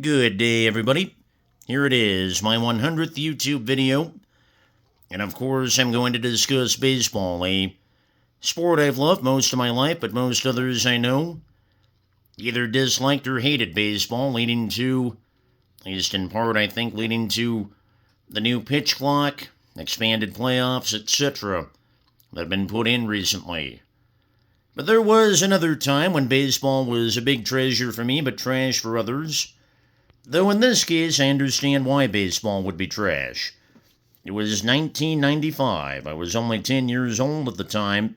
Good day, everybody. Here it is, my 100th YouTube video. And of course, I'm going to discuss baseball, a sport I've loved most of my life, but most others I know either disliked or hated baseball, leading to, at least in part, I think, leading to the new pitch clock, expanded playoffs, etc., that have been put in recently. But there was another time when baseball was a big treasure for me, but trash for others. Though in this case, I understand why baseball would be trash. It was 1995. I was only 10 years old at the time.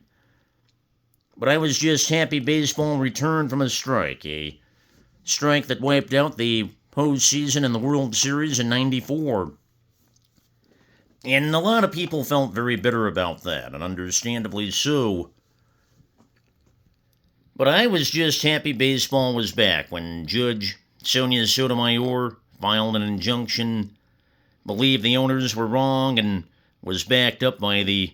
But I was just happy baseball returned from a strike that wiped out the postseason and the World Series in 94. And a lot of people felt very bitter about that, and understandably so. But I was just happy baseball was back when Judge Sonia Sotomayor filed an injunction, believed the owners were wrong, and was backed up by an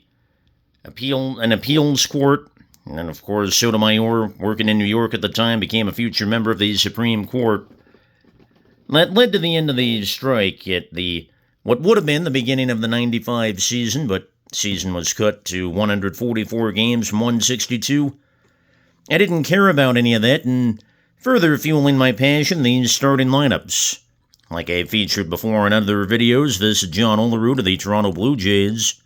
appeals court. And of course, Sotomayor, working in New York at the time, became a future member of the Supreme Court. That led to the end of the strike at what would have been the beginning of the 95 season, but season was cut to 144 games from 162. I didn't care about any of that, and further fueling my passion, these starting lineups. Like I featured before in other videos, this is John Olerud of the Toronto Blue Jays.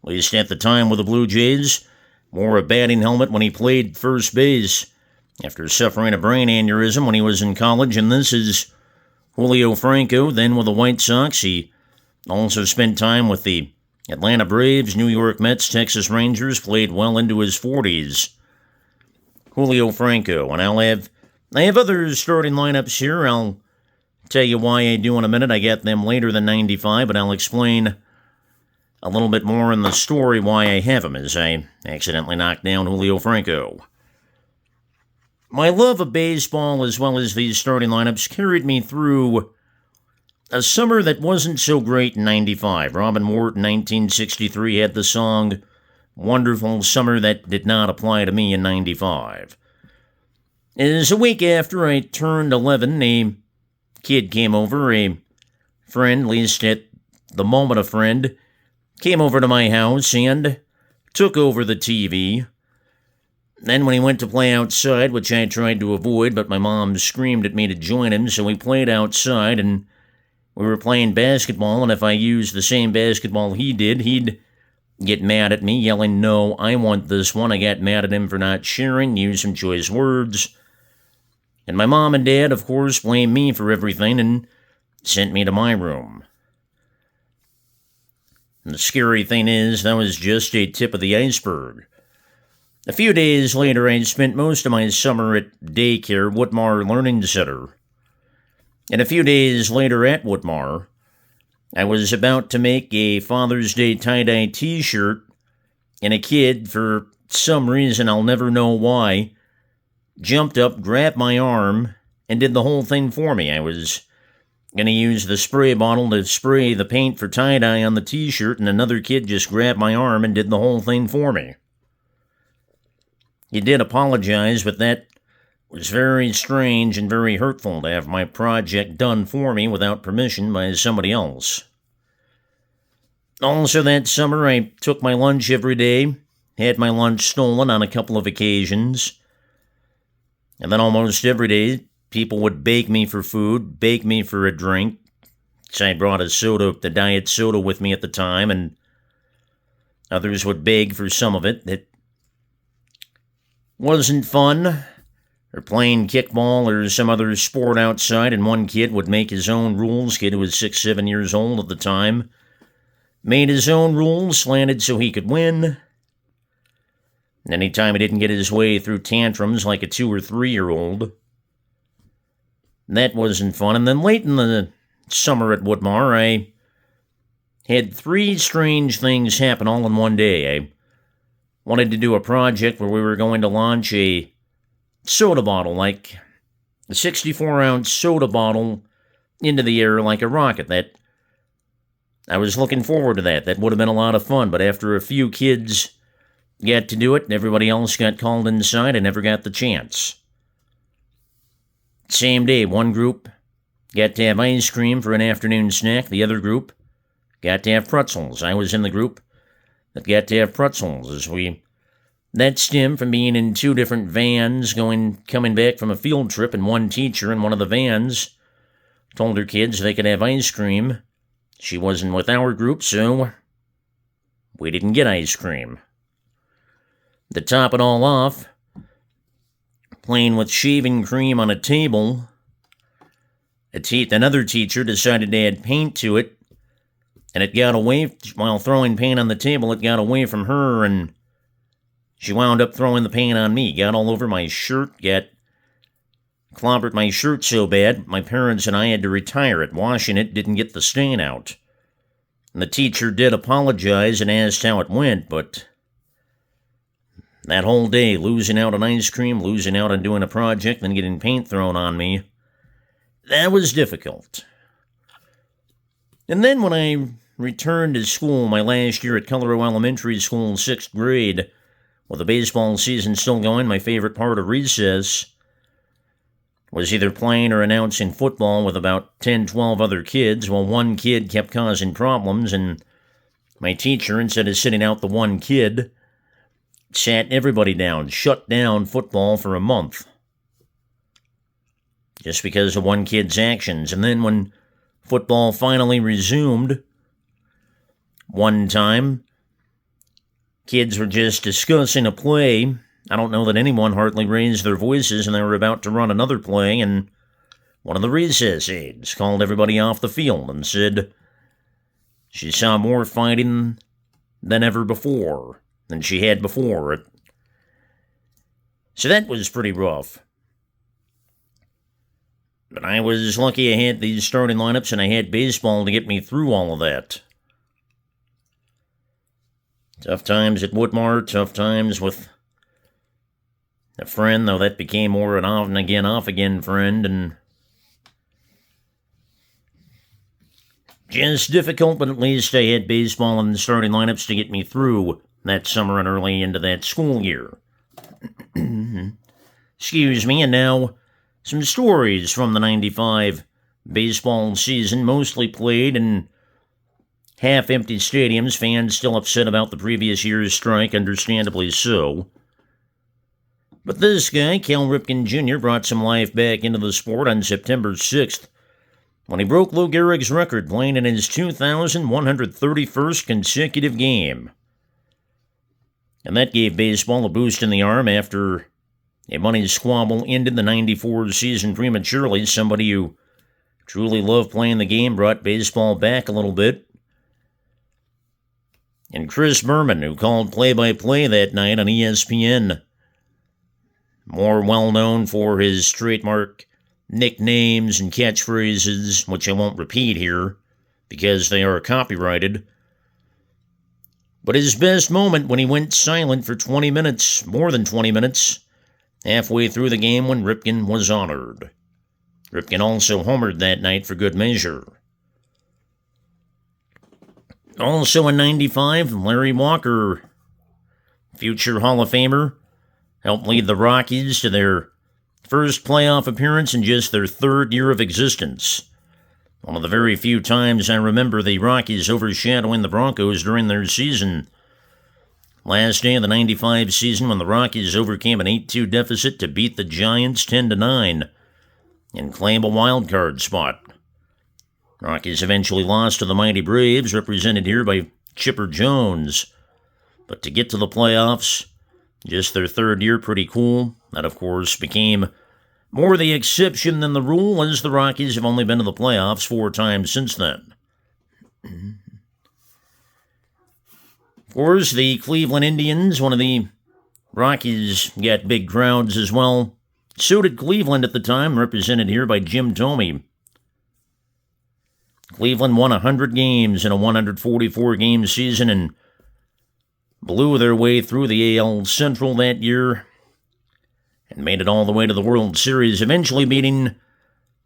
At least at the time with the Blue Jays, wore a batting helmet when he played first base after suffering a brain aneurysm when he was in college, and this is Julio Franco, then with the White Sox. He also spent time with the Atlanta Braves, New York Mets, Texas Rangers, played well into his 40s. Julio Franco, and I have other starting lineups here. I'll tell you why I do in a minute. I got them later than 95, but I'll explain a little bit more in the story why I have them, as I accidentally knocked down Julio Franco. My love of baseball, as well as these starting lineups, carried me through a summer that wasn't so great in 95. Robin Ward in 1963 had the song Wonderful Summer that did not apply to me in 95. As a week after I turned 11, a kid came over, a friend, at least at the moment a friend, came over to my house and took over the TV. Then when he went to play outside, which I tried to avoid, but my mom screamed at me to join him, so we played outside, and we were playing basketball, and if I used the same basketball he did, he'd get mad at me, yelling, "No, I want this one." I got mad at him for not sharing, used some choice words. And my mom and dad, of course, blamed me for everything and sent me to my room. And the scary thing is, that was just a tip of the iceberg. A few days later, I spent most of my summer at daycare, Whitmar Learning Center. And a few days later at Whitmar, I was about to make a Father's Day tie-dye t-shirt, and a kid, for some reason I'll never know why, jumped up, grabbed my arm, and did the whole thing for me. I was going to use the spray bottle to spray the paint for tie-dye on the t-shirt, and another kid just grabbed my arm and did the whole thing for me. He did apologize, but that was very strange and very hurtful to have my project done for me without permission by somebody else. Also that summer, I took my lunch every day, had my lunch stolen on a couple of occasions, and then almost every day, people would beg me for food, beg me for a drink. So I brought the diet soda with me at the time, and others would beg for some of it. It wasn't fun, or playing kickball or some other sport outside, and one kid would make his own rules. Kid who was 6, 7 years old at the time made his own rules, slanted so he could win. And anytime he didn't get his way through tantrums like a 2 or 3-year-old, that wasn't fun. And then late in the summer at Whitmar, I had 3 strange things happen all in one day. I wanted to do a project where we were going to launch a soda bottle, like a 64-ounce soda bottle, into the air like a rocket. That I was looking forward to that. That would have been a lot of fun, but after a few kids got to do it and everybody else got called inside, I never got the chance. Same day, one group got to have ice cream for an afternoon snack. The other group got to have pretzels. I was in the group that got to have pretzels that stemmed from being in two different vans coming back from a field trip, and one teacher in one of the vans told her kids they could have ice cream. She wasn't with our group, so we didn't get ice cream. To top it all off, playing with shaving cream on a table, another teacher decided to add paint to it, and it got away, while throwing paint on the table, it got away from her, and she wound up throwing the paint on me. Got all over my shirt, clobbered my shirt so bad, my parents and I had to retire it. Washing it didn't get the stain out. And the teacher did apologize and asked how it went, but that whole day, losing out on ice cream, losing out on doing a project, then getting paint thrown on me, that was difficult. And then when I returned to school my last year at Colorado Elementary School, 6th grade, with the baseball season still going, my favorite part of recess was either playing or announcing football with about 10, 12 other kids. Well, one kid kept causing problems, and my teacher, instead of sitting out the one kid, sat everybody down, shut down football for a month. Just because of one kid's actions. And then when football finally resumed, one time, kids were just discussing a play. I don't know that anyone hardly raised their voices, and they were about to run another play, and one of the recess aides called everybody off the field and said she saw more fighting than she had before. So that was pretty rough. But I was lucky I had these starting lineups, and I had baseball to get me through all of that. Tough times at Woodmart, tough times with a friend, though that became more an off-again friend, and just difficult, but at least I had baseball and the starting lineups to get me through that summer and early into that school year. Excuse me, and now some stories from the 95 baseball season, mostly played in half-empty stadiums, fans still upset about the previous year's strike, understandably so. But this guy, Cal Ripken Jr., brought some life back into the sport on September 6th when he broke Lou Gehrig's record, playing in his 2,131st consecutive game. And that gave baseball a boost in the arm after a money squabble ended the 94 season prematurely. Somebody who truly loved playing the game brought baseball back a little bit. And Chris Berman, who called play-by-play that night on ESPN, more well-known for his trademark nicknames and catchphrases, which I won't repeat here because they are copyrighted. But his best moment when he went silent for 20 minutes, more than 20 minutes, halfway through the game when Ripken was honored. Ripken also homered that night for good measure. Also in 95, Larry Walker, future Hall of Famer, helped lead the Rockies to their first playoff appearance in just their third year of existence. One of the very few times I remember the Rockies overshadowing the Broncos during their season. Last day of the 95 season when the Rockies overcame an 8-2 deficit to beat the Giants 10-9 and claim a wildcard spot. Rockies eventually lost to the mighty Braves, represented here by Chipper Jones. But to get to the playoffs, just their third year, pretty cool. That, of course, became more the exception than the rule, as the Rockies have only been to the playoffs 4 times since then. Of course, the Cleveland Indians, one of the Rockies, got big crowds as well. So did Cleveland at the time, represented here by Jim Thome. Cleveland won 100 games in a 144-game season and blew their way through the AL Central that year and made it all the way to the World Series, eventually beating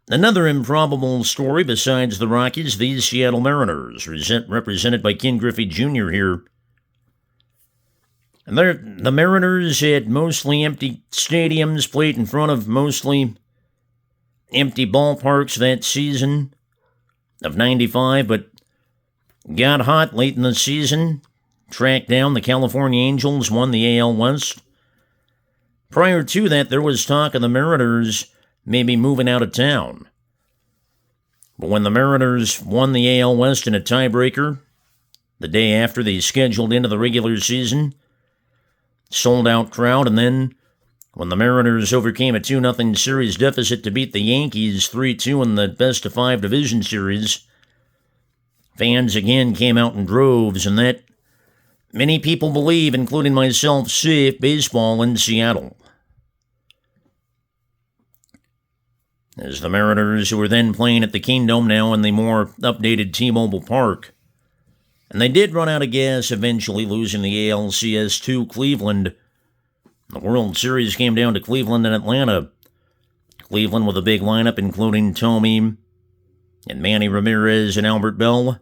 another improbable story besides the Rockies, the Seattle Mariners, represented by Ken Griffey Jr. here. And the Mariners had mostly empty stadiums, played in front of mostly empty ballparks that season of 95, but got hot late in the season, tracked down the California Angels, won the AL West. Prior to that, there was talk of the Mariners maybe moving out of town. But when the Mariners won the AL West in a tiebreaker, the day after they scheduled into the regular season, sold-out crowd, and then when the Mariners overcame a 2-0 series deficit to beat the Yankees 3-2 in the best-of-5 division series, fans again came out in droves, and that, many people believe, including myself, saved baseball in Seattle. As the Mariners, who were then playing at the Kingdome, now in the more updated T-Mobile Park, and they did run out of gas, eventually losing the ALCS to Cleveland. The World Series came down to Cleveland and Atlanta. Cleveland with a big lineup, including Tomey and Manny Ramirez and Albert Bell.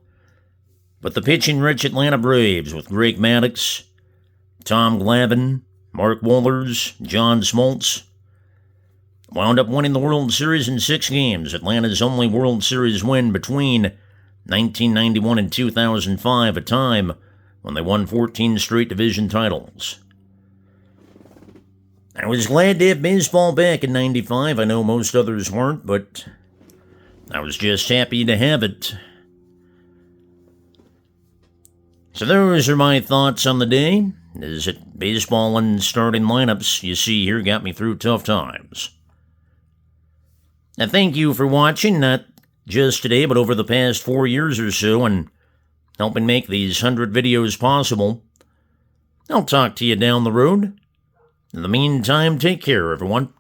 But the pitching-rich Atlanta Braves with Greg Maddux, Tom Glavine, Mark Wohlers, John Smoltz wound up winning the World Series in 6 games, Atlanta's only World Series win between 1991 and 2005, a time when they won 14 straight division titles. I was glad to have baseball back in 95. I know most others weren't, but I was just happy to have it. So those are my thoughts on the day. Is it baseball and starting lineups you see here got me through tough times. Now, thank you for watching, not just today, but over the past 4 years or so, and helping make these 100 videos possible. I'll talk to you down the road. In the meantime, take care, everyone.